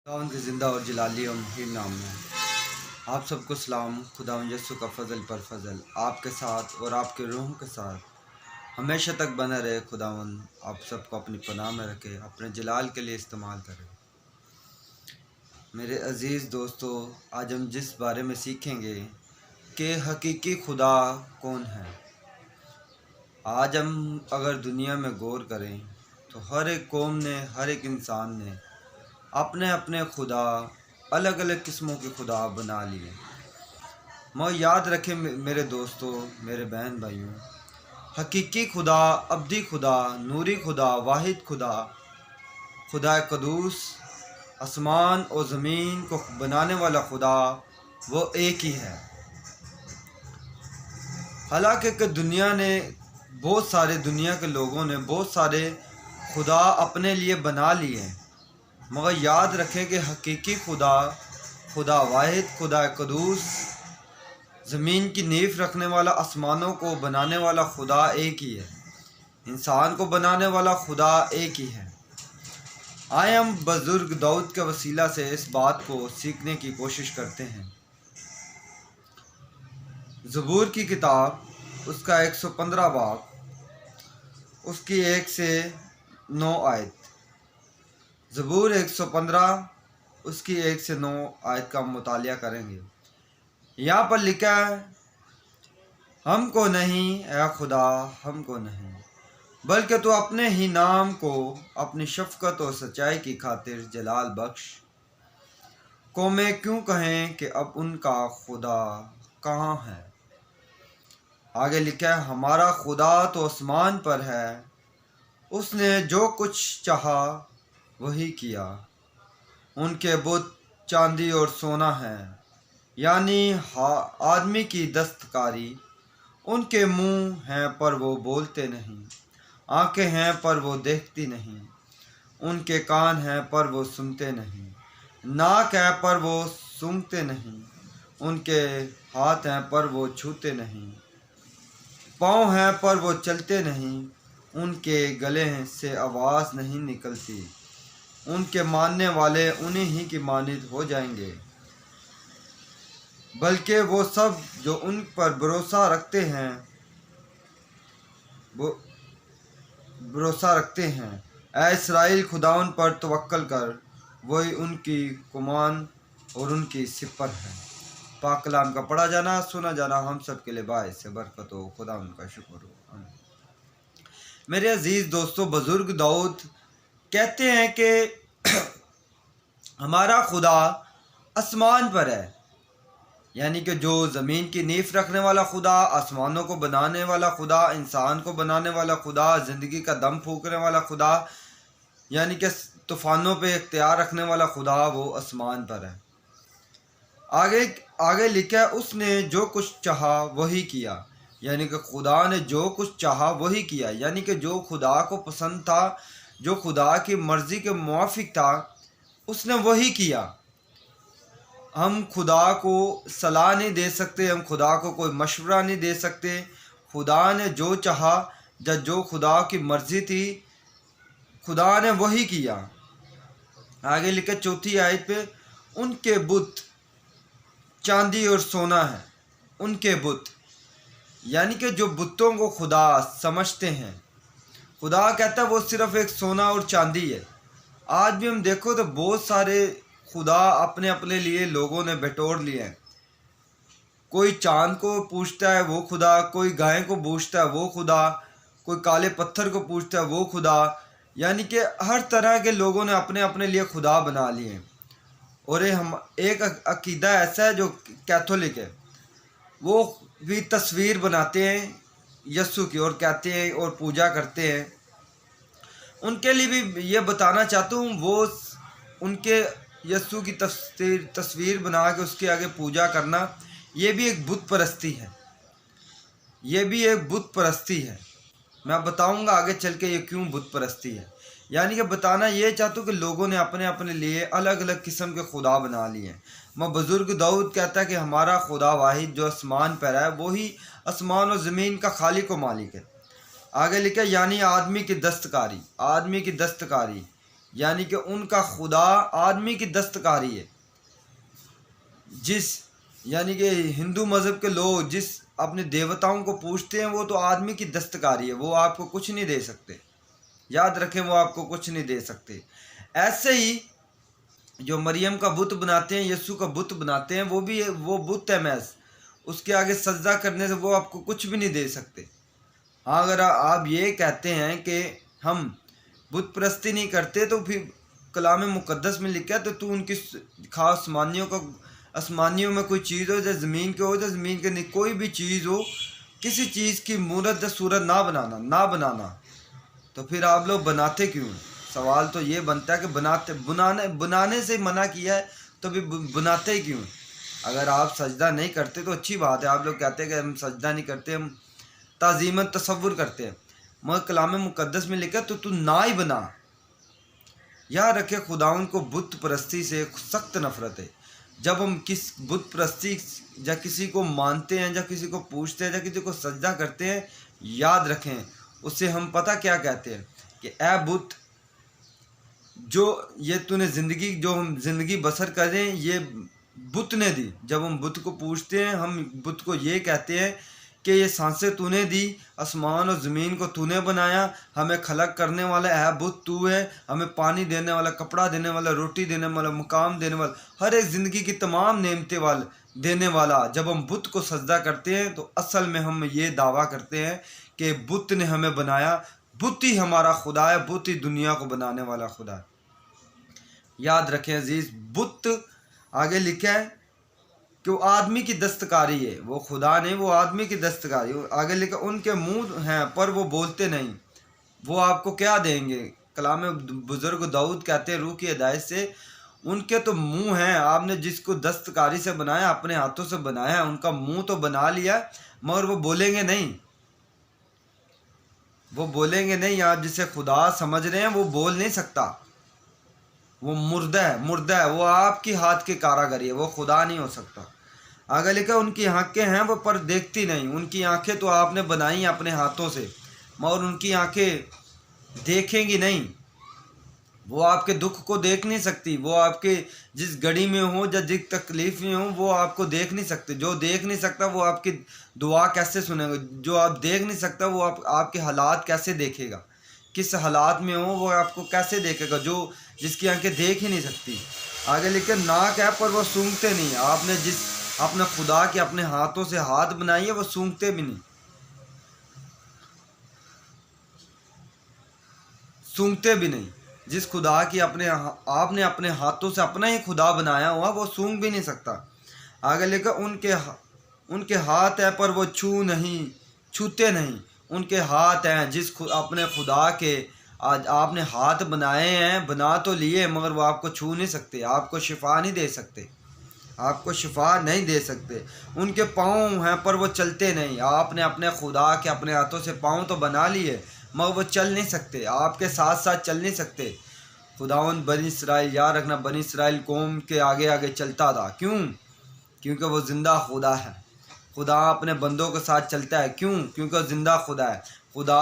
उनके ज़िंदा और जलाली और मुहीम नाम में आप सबको सलाम। खुदा यसु का फ़ज़ल पर फ़ज़ल आपके साथ और आपके रूह के साथ हमेशा तक बना रहे। खुदावन आप सबको अपनी पनाह में रखे, अपने जलाल के लिए इस्तेमाल करें। मेरे अज़ीज़ दोस्तों, आज हम जिस बारे में सीखेंगे कि हकीकी खुदा कौन है। आज हम अगर दुनिया में गौर करें तो हर एक कौम ने, हर एक इंसान ने अपने अपने खुदा, अलग अलग किस्मों के खुदा बना लिए। मैं याद रखें मेरे दोस्तों, मेरे बहन भाइयों, हकीकी खुदा, अब्दी खुदा, नूरी खुदा, वाहिद खुदा, खुदा कदूस, आसमान और ज़मीन को बनाने वाला खुदा वो एक ही है। हालांकि दुनिया ने, बहुत सारे दुनिया के लोगों ने बहुत सारे खुदा अपने लिए बना लिए, मगर याद रखें कि हकीकी खुदा, खुदा वाहिद, खुदा कदूस, ज़मीन की नींव रखने वाला, आसमानों को बनाने वाला खुदा एक ही है। इंसान को बनाने वाला खुदा एक ही है। आए हम बुज़ुर्ग दाऊद के वसीला से इस बात को सीखने की कोशिश करते हैं। ज़बूर की किताब, उसका 115 बाब, उसकी 1 से 9 आयत। ज़बूर 115 उसकी 1 से 9 आयत का मुतालिया करेंगे। यहाँ पर लिखा है, हमको नहीं ऐ खुदा, हमको नहीं, बल्कि तो अपने ही नाम को अपनी शफ़क़त और सच्चाई की खातिर जलाल बख्श। कौमें क्यों कहें कि अब उनका खुदा कहाँ है। आगे लिखा है, हमारा खुदा तो आसमान पर है, उसने जो कुछ चाहा वही किया। उनके बुत चांदी और सोना है, यानी आदमी की दस्तकारी। उनके मुंह हैं पर वो बोलते नहीं, आंखें हैं पर वो देखती नहीं। उनके कान हैं पर वो सुनते नहीं, नाक है पर वो सूंघते नहीं। उनके हाथ हैं पर वो छूते नहीं, पाँव हैं पर वो चलते नहीं। उनके गले से आवाज़ नहीं निकलती। उनके मानने वाले उन्हीं ही की मानिद हो जाएंगे, बल्कि वो सब जो उन पर भरोसा रखते हैं, वो भरोसा रखते हैं। ऐ इस्राएल, खुदावन पर तवक्कल कर, वही उनकी कुमान और उनकी सिपर है। पाक कलाम का पढ़ा जाना, सुना जाना हम सब के लिए बाइस से बरकत हो। खुदा उनका शुक्र हो। मेरे अजीज़ दोस्तों, बुज़ुर्ग दाऊद कहते हैं कि हमारा खुदा आसमान पर है, यानी कि जो ज़मीन की नींव रखने वाला खुदा, आसमानों को बनाने वाला खुदा, इंसान को बनाने वाला खुदा, ज़िंदगी का दम फूकने वाला खुदा, यानी कि तूफ़ानों पे इख्तियार रखने वाला खुदा, वो आसमान पर है। आगे लिखा है, उसने जो कुछ चाहा वही किया, यानी कि खुदा ने जो कुछ चाहा वही किया, यानी कि जो खुदा को पसंद था, जो खुदा की मर्ज़ी के मुवाफिक था, उसने वही किया। हम खुदा को सलाह नहीं दे सकते, हम खुदा को कोई मशवरा नहीं दे सकते। खुदा ने जो चाहा, जो खुदा की मर्ज़ी थी, खुदा ने वही किया। आगे लिखे 4 आयत पे, उनके बुत चांदी और सोना है। उनके बुत, यानी कि जो बुतों को खुदा समझते हैं, खुदा कहता है वो सिर्फ़ एक सोना और चांदी है। आज भी हम देखो तो बहुत सारे खुदा अपने अपने लिए लोगों ने बटोर लिए हैं। कोई चांद को पूछता है वो खुदा, कोई गाय को पूछता है वो खुदा, कोई काले पत्थर को पूछता है वो खुदा, यानी कि हर तरह के लोगों ने अपने अपने लिए खुदा बना लिए हैं। और हम एक अकीदा ऐसा है जो कैथोलिक है, वो भी तस्वीर बनाते हैं यस्सु की और कहते हैं और पूजा करते हैं। उनके लिए भी ये बताना चाहता हूँ, वो उनके यस्सु की तस्वीर बना के उसके आगे पूजा करना, ये भी एक बुत परस्ती है। ये भी एक बुत परस्ती है। मैं बताऊंगा आगे चल के ये क्यों बुत परस्ती है। यानी कि बताना ये चाहता हूँ कि लोगों ने अपने अपने लिए अलग अलग किस्म के खुदा बना लिए हैं। मैं बुज़ुर्ग दाऊद कहता है कि हमारा खुदा वाहिद जो आसमान पर है, वही आसमान और ज़मीन का खालिक व मालिक है। आगे लिखा, यानी आदमी की दस्तकारी, आदमी की दस्तकारी, यानी कि उनका खुदा आदमी की दस्तकारी है। जिस यानी कि हिंदू मज़हब के लोग जिस अपने देवताओं को पूजते हैं वो तो आदमी की दस्तकारी है, वो आपको कुछ नहीं दे सकते। याद रखें, वो आपको कुछ नहीं दे सकते। ऐसे ही जो मरियम का बुत बनाते हैं, यीशु का बुत बनाते हैं, वो बुत है महज, उसके आगे सजदा करने से वो आपको कुछ भी नहीं दे सकते। हाँ, अगर आप ये कहते हैं कि हम बुत परस्ती नहीं करते तो फिर कलाम मुकद्दस में लिखा है तो तू उनकी खास आसमानियों में कोई चीज़ हो, चाहे ज़मीन के हो, चाहे ज़मीन के नहीं, कोई भी चीज़ हो, किसी चीज़ की मूरत या सूरत ना बनाना। तो फिर आप लोग बनाते क्यों? सवाल तो ये बनता है कि बनाने से मना किया है तो भी बनाते ही क्यों? अगर आप सजदा नहीं करते तो अच्छी बात है। आप लोग कहते हैं कि हम सजदा नहीं करते, हम ताज़ीमन तसव्वुर करते हैं, मगर कलाम मुकद्दस में लिखा तो तू ना ही बना। याद रखे, खुदाउन को बुत परस्ती से सख्त नफरत है। जब हम किस बुत परस्ती या किसी को मानते हैं, या किसी को पूछते हैं, या किसी को सजदा करते हैं, याद रखें उससे हम पता क्या कहते हैं कि ए बुत, जो ये तूने ज़िंदगी जो हम ज़िंदगी बसर करें ये बुत ने दी। जब हम बुत को पूछते हैं, हम बुत को ये कहते हैं कि ये सांसें तूने दी, आसमान और ज़मीन को तूने बनाया, हमें खलक करने वाला है बुत तू है, हमें पानी देने वाला, कपड़ा देने वाला, रोटी देने वाला, मुकाम देने वाला, हर एक ज़िंदगी की तमाम नेमतें वाला देने वाला। जब हम बुत को सजदा करते हैं तो असल में हम ये दावा करते हैं कि बुत ने हमें बनाया, बुत ही हमारा खुदा है, बुत ही दुनिया को बनाने वाला खुदा है। याद रखें अजीज़, बुत आगे लिखा है कि वो आदमी की दस्तकारी है, वो खुदा नहीं, वो आदमी की दस्तकारी। आगे लिखा उनके मुंह हैं पर वो बोलते नहीं, वो आपको क्या देंगे? कलाम बुजुर्ग दाऊद कहते हैं रूह की हिदायत से, उनके तो मुंह हैं, आपने जिसको दस्तकारी से बनाया, अपने हाथों से बनाया, उनका मुंह तो बना लिया, मगर वो बोलेंगे नहीं, वो बोलेंगे नहीं। आप जिसे खुदा समझ रहे हैं वो बोल नहीं सकता, वो मुर्दा है, वो आपकी हाथ की कारागरी है, वो खुदा नहीं हो सकता। आगे लिखा उनकी आंखें हैं वो पर देखती नहीं, उनकी आंखें तो आपने बनाई अपने हाथों से, मगर उनकी आंखें देखेंगी नहीं, वो आपके दुख को देख नहीं सकती, वो आपके जिस घड़ी में हो या जिस तकलीफ में हो वो आपको देख नहीं सकते। जो देख नहीं सकता वो आपकी दुआ कैसे सुनेगा? जो आप देख नहीं सकता वो आपके हालात कैसे देखेगा? किस हालात में हो वो आपको कैसे देखेगा जो जिसकी आंखें देख ही नहीं सकती? आगे लिखे नाक है पर वो सूंघते नहीं, आपने जिस अपने खुदा के अपने हाथों से हाथ बनाई है वो सूंघते भी नहीं, सूंघते भी नहीं। जिस खुदा की आपने अपने हाथों से अपना ही खुदा बनाया हुआ वो सूंघ भी नहीं सकता। आगे लिखा उनके हाथ है पर वो छूते नहीं, उनके हाथ हैं अपने खुदा के आज आपने हाथ बनाए हैं, बना तो लिए मगर वो आपको छू नहीं सकते, आपको शिफा नहीं दे सकते, आपको शिफा नहीं दे सकते। उनके पाँव हैं पर वो चलते नहीं, आपने अपने खुदा के अपने हाथों से पाँव तो बना लिए मगर वो चल नहीं सकते, आपके साथ साथ चल नहीं सकते। खुदावंद बनी इसराइल, याद रखना, बनी इसराइल कौम के आगे आगे चलता था। क्यों? क्योंकि वो ज़िंदा खुदा है। खुदा अपने बंदों के साथ चलता है। क्यों? क्योंकि वो ज़िंदा खुदा है। खुदा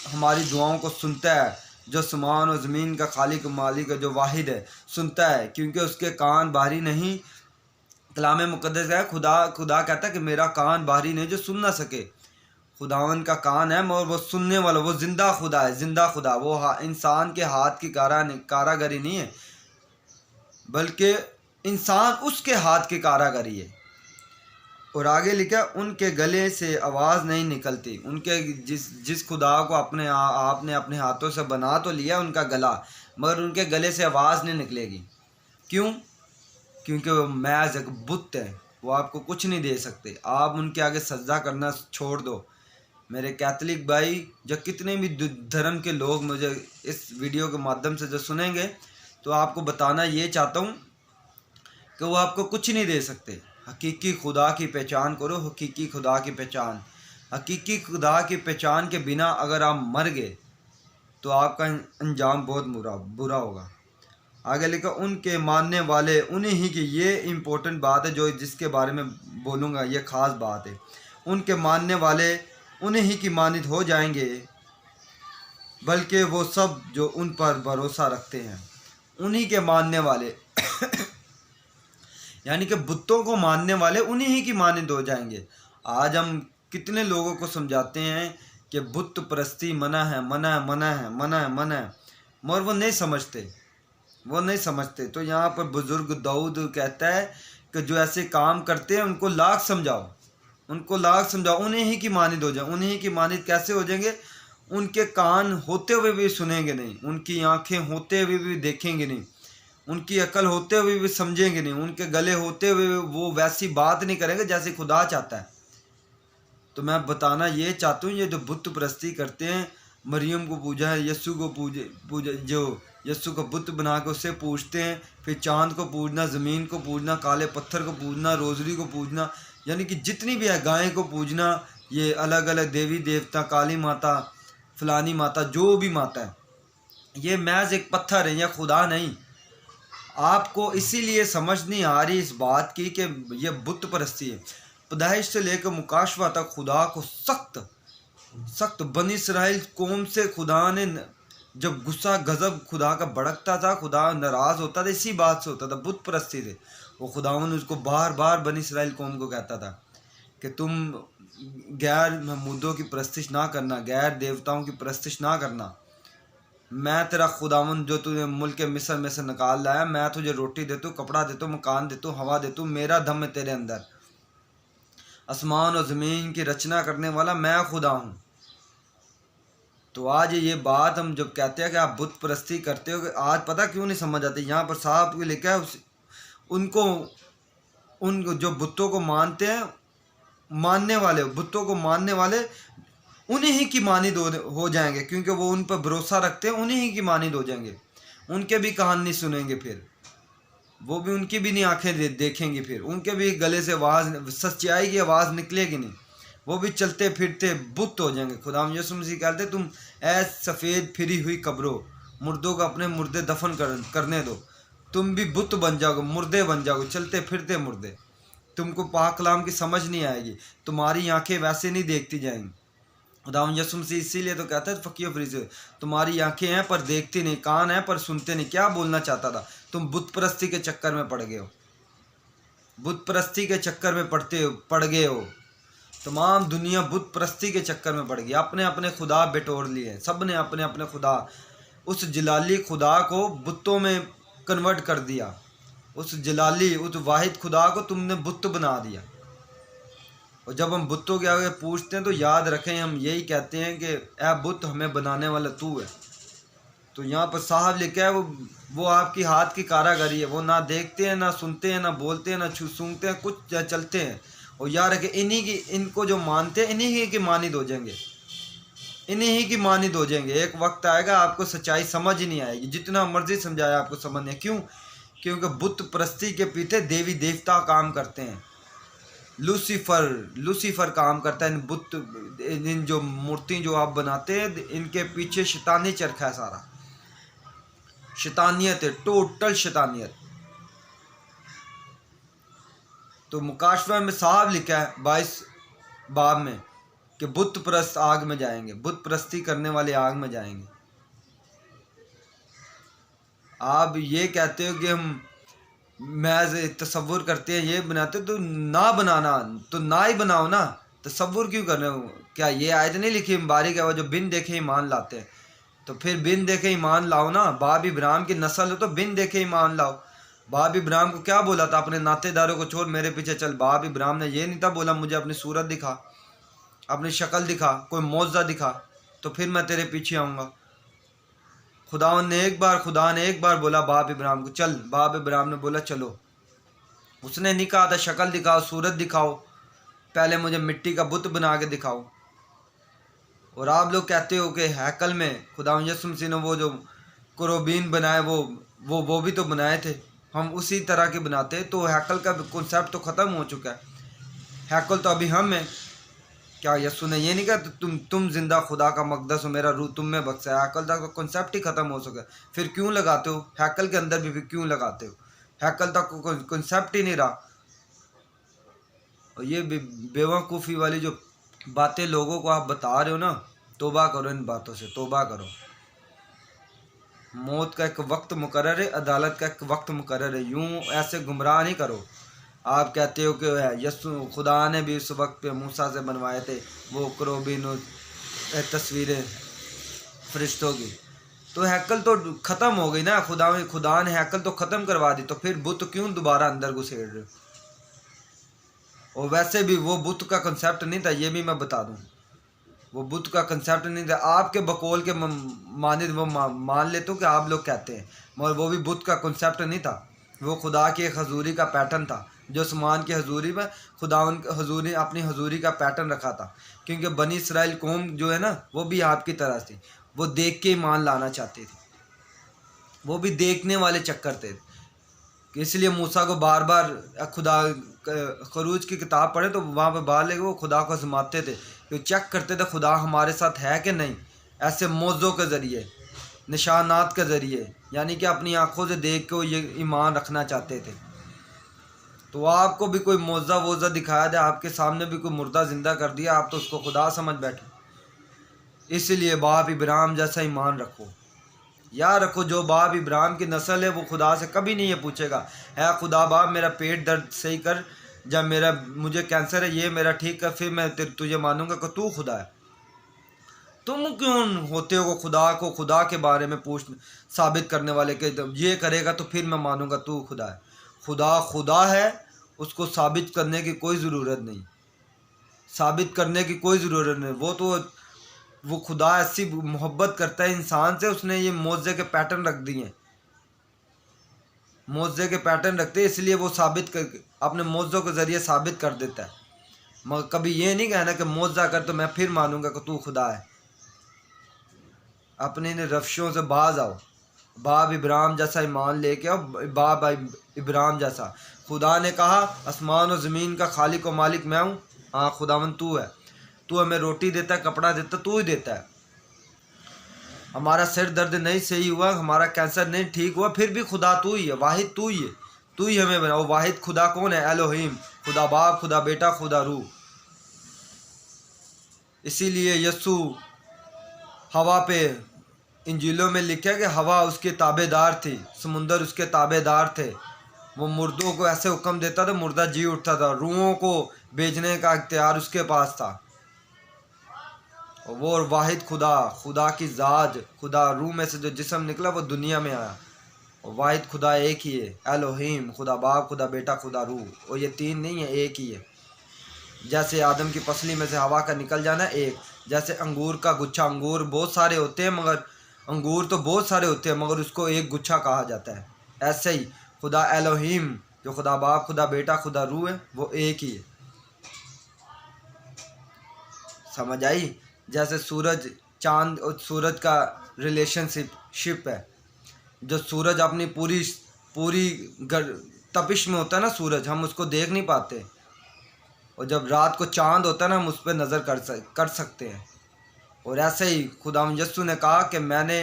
हमारी दुआओं को सुनता है, जो आसमान और ज़मीन का खालिक मालिक है, जो वाहिद है, सुनता है, क्योंकि उसके कान बाहरी नहीं। कलाम मुकद्दस है खुदा कहता है कि मेरा कान बाहरी नहीं जो सुन ना सके। खुदावन का कान है मगर वो सुनने वाला, वो ज़िंदा खुदा है, ज़िंदा खुदा। वो इंसान के हाथ की कारागरी नहीं है, बल्कि इंसान उसके हाथ की कारागरी है। और आगे लिखा उनके गले से आवाज़ नहीं निकलती, उनके जिस खुदा को आपने अपने हाथों से बना तो लिया उनका गला, मगर उनके गले से आवाज़ नहीं निकलेगी। क्यों? क्योंकि वो महज एक बुत है, वो आपको कुछ नहीं दे सकते। आप उनके आगे सजदा करना छोड़ दो। मेरे कैथलिक भाई, जो कितने भी धर्म के लोग मुझे इस वीडियो के माध्यम से जो सुनेंगे, तो आपको बताना ये चाहता हूँ कि वो आपको कुछ नहीं दे सकते। हकीकी खुदा की पहचान करो, हकीकी खुदा की पहचान। हकीकी खुदा की पहचान के बिना अगर आप मर गए तो आपका अंजाम बहुत बुरा होगा। आगे लिखा उनके मानने वाले उन्हीं ही की, ये इम्पोर्टेंट बात है जो जिसके बारे में बोलूँगा, ये ख़ास बात है। उनके मानने वाले उन्हीं ही की मानित हो जाएंगे बल्कि वो सब जो उन पर भरोसा रखते हैं उन्हीं के मानने वाले यानी कि बुतों को मानने वाले उन्हीं ही की मानद हो जाएंगे। आज हम कितने लोगों को समझाते हैं कि बुत परस्ती मना है, मना है, मना है, मना है, मना है, मगर वो नहीं समझते, वो नहीं समझते। तो यहाँ पर बुजुर्ग दाऊद कहता है कि जो ऐसे काम करते हैं उनको लाख समझाओ, उनको लाख समझाओ, उन्हीं ही की मानद हो जाए। उन्हीं ही की मानद कैसे हो जाएंगे? उनके कान होते हुए भी सुनेंगे नहीं, उनकी आंखें होते हुए भी देखेंगे नहीं, उनकी अकल होते हुए भी समझेंगे नहीं, उनके गले होते हुए वो वैसी बात नहीं करेंगे जैसे खुदा चाहता है। तो मैं बताना ये चाहता हूँ, ये जो बुत परस्ती करते हैं, मरियम को पूजा है, यस्सु को पूजे जो यस्सु को बुत बना के उससे पूजते हैं, फिर चांद को पूजना, ज़मीन को पूजना, काले पत्थर को पूजना, रोजरी को पूजना, यानी कि जितनी भी है, गाय को पूजना, ये अलग अलग देवी देवता, काली माता, फलानी माता, जो भी माता है, ये महज एक पत्थर है, यह खुदा नहीं। आपको इसीलिए समझ नहीं आ रही इस बात की कि यह बुत परस्ती है। पैदाइश से लेकर मुकाशवा तक खुदा को सख्त सख्त बनी इसराइल कौम से खुदा ने जब गुस्सा गजब खुदा का भड़कता था, खुदा नाराज़ होता था, इसी बात से होता था, बुत परस्ती से। वो खुदावन उसको बार बार बनी इसराइल कौम को कहता था कि तुम गैर महमूदों की परस्तिश ना करना, गैर देवताओं की परस्तिश ना करना। मैं तेरा खुदावन जो तुझे मुल्क मिस्र में से निकाल लाया, मैं तुझे रोटी देता हूँ, कपड़ा देता हूँ, मकान देता हूँ, हवा देता हूँ, मेरा दम है तेरे अंदर, आसमान और ज़मीन की रचना करने वाला मैं खुदा हूँ। तो आज ये बात हम जब कहते हैं कि आप बुत परस्ती करते हो, आज पता क्यों नहीं समझ आती। यहाँ पर साहब लिखा है उनको उन जो बुतों को मानते हैं, मानने वाले, बुतों को मानने वाले उन्हीं ही की मानिद हो जाएंगे, क्योंकि वो उन पर भरोसा रखते हैं, उन्हीं ही की मानिद हो जाएंगे। उनके भी कहानी नहीं सुनेंगे, फिर वो भी, उनकी भी नहीं आंखें देखेंगी, फिर उनके भी गले से आवाज़, सच्चाई की आवाज़ निकलेगी नहीं, वो भी चलते फिरते बुत हो जाएंगे। खुदाम यीशु मसीह कहते तुम ऐ सफ़ेद फिरी हुई कब्रों, मुर्दों को अपने मुर्दे दफन करने दो, तुम भी बुत बन जाओगे, मुर्दे बन जाओगे, चलते फिरते मुर्दे। तुमको पाक कलाम की समझ नहीं आएगी, तुम्हारी आंखें वैसे नहीं देखती जाएंगी। खुदाम यीशु मसीह इसीलिए तो कहता है फ़कीर फरीसी, तुम्हारी आंखें हैं पर देखती नहीं, कान हैं पर सुनते नहीं। क्या बोलना चाहता था? तुम बुत परस्ती के चक्कर में पड़ गए हो, बुत परस्ती के चक्कर में पड़ गए हो। तमाम दुनिया बुत परस्ती के चक्कर में पड़ गई, अपने अपने खुदा बिटोर लिए, सब ने अपने अपने खुदा, उस जलाली खुदा को बुतों में कन्वर्ट कर दिया, उस जलाली, उस वाहिद खुदा को तुमने बुत बना दिया। और जब हम बुतों के आगे पूछते हैं तो याद रखें, हम यही कहते हैं कि ए बुत, हमें बनाने वाला तू है। तो यहाँ पर साहब लिखा है वो आपकी हाथ की कारागरी है, वो ना देखते हैं, ना सुनते हैं, ना बोलते हैं, ना सूंघते हैं, कुछ चलते हैं। और याद रखें, इन्हीं की, इनको जो मानते हैं, इन्हीं ही की मानिद हो जाएंगे, इन्हीं ही की मानिद हो जाएंगे। एक वक्त आएगा आपको सच्चाई समझ ही नहीं आएगी, जितना मर्जी समझाया आपको समझ नहीं। क्यों? क्योंकि बुत परस्ती के पीछे देवी देवता काम करते हैं, लूसीफर काम करता है। इन बुत, इन जो मूर्ति जो आप बनाते हैं, इनके पीछे शैतानी चरखा है, सारा शैतानियत है, टोटल शैतानियत। तो मुकाशवा में साहब लिखा है 22 बाब में कि बुत परस्त आग में जाएंगे, बुत परस्ती करने वाले आग में जाएंगे। आप ये कहते हो कि हम महज तसव्वुर करते हैं, ये बनाते, तो ना बनाना, तो ना ही बनाओ ना, तसव्वुर क्यों कर रहे हो? क्या ये आयत नहीं लिखी बारीक है, वो जो बिन देखे ईमान लाते हैं, तो फिर बिन देखे ईमान लाओ ना। बाब इब्राहिम की नस्ल हो तो बिन देखे ईमान लाओ। बाब इब्राहिम को क्या बोला था? अपने नातेदारों को छोड़ मेरे पीछे चल। बाब इब्राहिम ने ये नहीं था बोला मुझे अपनी सूरत दिखा, अपनी शक्ल दिखा, कोई मौजज़ा दिखा, तो फिर मैं तेरे पीछे आऊँगा। खुदा ने एक बार बोला बाब इब्राहिम को, चल। बाब इब्राहिम ने बोला चलो। उसने नहीं कहा था शक्ल दिखाओ, सूरत दिखाओ, पहले मुझे मिट्टी का बुत बना के दिखाओ। और आप लोग कहते हो कि हैकल में खुदा यीशु मसीह ने वो जो कुरबीन बनाए, वो भी तो बनाए थे, हम उसी तरह के बनाते। तो हैकल का कॉन्सेप्ट तो ख़त्म हो चुका है, हैकल तो अभी हम हैं। क्या यीशु ने ये नहीं कहा तुम जिंदा खुदा का मकदस हो, मेरा रूह तुम में बख्शा है? हैकल तक कॉन्सेप्ट ही ख़त्म हो चुका है, फिर क्यों लगाते हो? हैकल के अंदर भी क्यों लगाते हो? हैकल तक कॉन्सेप्ट ही नहीं रहा। और ये बेवकूफ़ी वाली जो बातें लोगों को आप बता रहे हो ना, तौबा करो, इन बातों से तौबा करो। मौत का एक वक्त मुकर्रर है, अदालत का एक वक्त मुकर्रर है। यूं ऐसे गुमराह नहीं करो। आप कहते हो कि यसु खुदा ने भी उस वक्त पे मूसा से बनवाए थे वो करोबिन तस्वीरें फरिश्तों की, तो हैकल तो ख़त्म हो गई ना। खुदा ने हैकल तो ख़त्म करवा दी, तो फिर बुत क्यों दोबारा अंदर घुसेड़ रहे हो? और वैसे भी वो बुत का कंसेप्ट नहीं था, ये भी मैं बता दूं। वो बुत का कंसेप्ट नहीं था। आपके बकौल के मानिद वो मान लेते हो कि आप लोग कहते हैं, मगर वो भी बुत का कंसेप्ट नहीं था। वो खुदा की एक हजूरी का पैटर्न था, जो आसमान की हजूरी में खुदा हजूरी अपनी हजूरी का पैटर्न रखा था। क्योंकि बनी इसराइल कौम जो है ना, वो भी आपकी तरह थी। वो देख के ईमान लाना चाहती थी, वो भी देखने वाले चक्कर थे। इसलिए मूसा को बार बार खुदा खरूज की किताब पढ़े तो वहाँ पे बाहर लेके वो खुदा को आजमाते थे, कि चेक करते थे खुदा हमारे साथ है कि नहीं। ऐसे मौज़ों के ज़रिए, निशानात के ज़रिए, यानी कि अपनी आँखों से देख के वो ये ईमान रखना चाहते थे। तो आपको भी कोई मौज़ा वोज़ा दिखाया दे, आपके सामने भी कोई मुर्दा ज़िंदा कर दिया, आप तो उसको खुदा समझ बैठे। इसलिए बाप इब्राहिम जैसा ईमान रखो। याद रखो, जो बाप इब्राहिम की नस्ल है वो खुदा से कभी नहीं ये पूछेगा, है खुदा बाप मेरा पेट दर्द सही कर, जब मुझे कैंसर है ये मेरा ठीक कर, फिर मैं तुझे मानूंगा कि तू खुदा है। तुम क्यों होते हो खुदा के बारे में पूछ साबित करने वाले के ये करेगा तो फिर मैं मानूंगा तू खुदा है। खुदा है, उसको साबित करने की कोई ज़रूरत नहीं, साबित करने की कोई ज़रूरत नहीं। वो खुदा ऐसी मोहब्बत करता है इंसान से, उसने ये मौजे के पैटर्न रख दिए, मौजे के पैटर्न रखते हैं, इसलिए वो साबित कर अपने मौजों के ज़रिए साबित कर देता है। मगर कभी ये नहीं कहना कि मौजा कर तो मैं फिर मानूंगा कि तू खुदा है। अपने इन रफ्शों से बाज आओ, बाप इब्राहिम जैसा ईमान लेके आओ, बाप इब्राहिम जैसा। खुदा ने कहा आसमान और ज़मीन का खालिक व मालिक मैं हूँ। हाँ खुदावन तू है, तू हमें रोटी देता है, कपड़ा देता, तू ही देता है। हमारा सिर दर्द नहीं सही हुआ, हमारा कैंसर नहीं ठीक हुआ, फिर भी खुदा तू ही है, वाहिद तू ही है, तू ही हमें बनाओ। वाहिद खुदा कौन है? एलोहीम, खुदा बाप, खुदा बेटा, खुदा रूह। इसीलिए यस्सु हवा पे इंजीलों में लिखा कि हवा उसके ताबेदार थी, समुंदर उसके ताबेदार थे। वो मुर्दों को ऐसे हुक्म देता था, मुर्दा जी उठता था। रूहों को भेजने का इख्तियार उसके पास था। वो वाहिद खुदा की ज़ात, खुदा रूह में से जो जिस्म निकला वो दुनिया में आया। और वाहिद खुदा एक ही है, एलोहीम, खुदा बाप, खुदा बेटा, खुदा रूह। और ये तीन नहीं है, एक ही है। जैसे आदम की पसली में से हवा का निकल जाना एक, जैसे अंगूर का गुच्छा, अंगूर बहुत सारे होते हैं मगर अंगूर तो बहुत सारे होते हैं मगर उसको एक गुच्छा कहा जाता है। ऐसे ही खुदा एलोहीम, जो खुदा बाप, खुदा बेटा, खुदा रूह है, वो एक ही है। समझ आई? जैसे सूरज चांद और सूरज का रिलेशनशिप है। जो सूरज अपनी पूरी तपिश में होता है ना सूरज, हम उसको देख नहीं पाते, और जब रात को चांद होता है ना हम उस पर नज़र कर सकते हैं। और ऐसे ही खुदा यस्सु ने कहा कि मैंने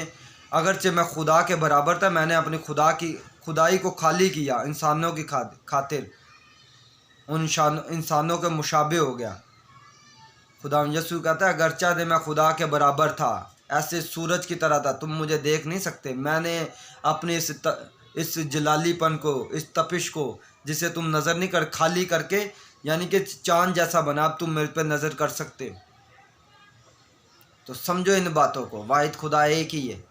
अगरचे मैं खुदा के बराबर था, मैंने अपनी खुदाई को खाली किया इंसानों की खातिर, उन इंसानों के मुशाबे हो गया। खुदा यस्सु कहता है अगरचा दे मैं खुदा के बराबर था, ऐसे सूरज की तरह था, तुम मुझे देख नहीं सकते। मैंने अपने इस जलालीपन को, इस तपिश को जिसे तुम नज़र नहीं कर, खाली करके, यानी कि चांद जैसा बना, अब तुम मेरे पे नज़र कर सकते हो। तो समझो इन बातों को, वाहिद खुदा एक ही है,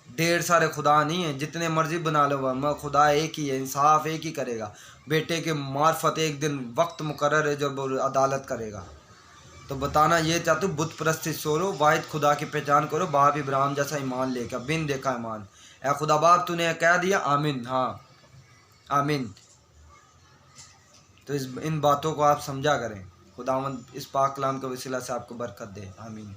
ढेर सारे खुदा नहीं है, जितने मर्जी बना लो वह खुदा एक ही है, इंसाफ एक ही करेगा। बेटे के मार्फत एक दिन वक्त मुकर्रर है जब अदालत करेगा। तो बताना ये चाहते हो बुत परस्ती छोड़ो, वाहिद खुदा की पहचान करो, बाप इब्राहिम जैसा ईमान लेकर, बिन देखा ईमान। ए खुदा बाप तूने कह दिया, आमीन, हाँ आमीन। तो इन बातों को आप समझा करें। खुदावंद इस पाक कलाम के वसीला से आपको बरकत दे, आमीन।